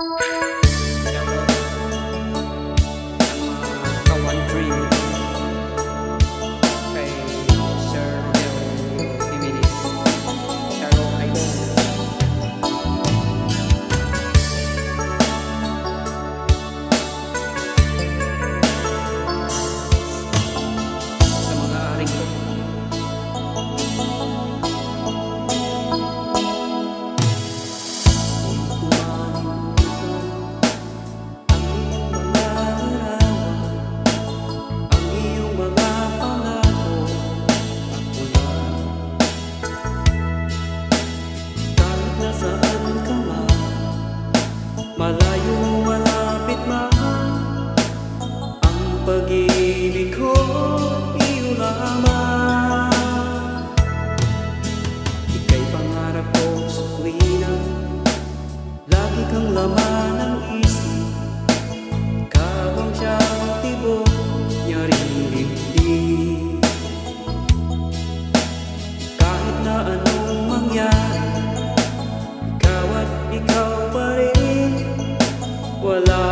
Kawan Dream kay Sir Leo Jimenez, Charo Idol. Sa mga aring ko, malayo malapit man ang pag-ibig ko, iyo lamang. Ika'y pangarap ko sa tuwina, lagi kang laman ng isip. Ikaw ang siyang tibok niya rin dibdib. Kahit na anong mangyari, ikaw at ikaw pa rin. Wala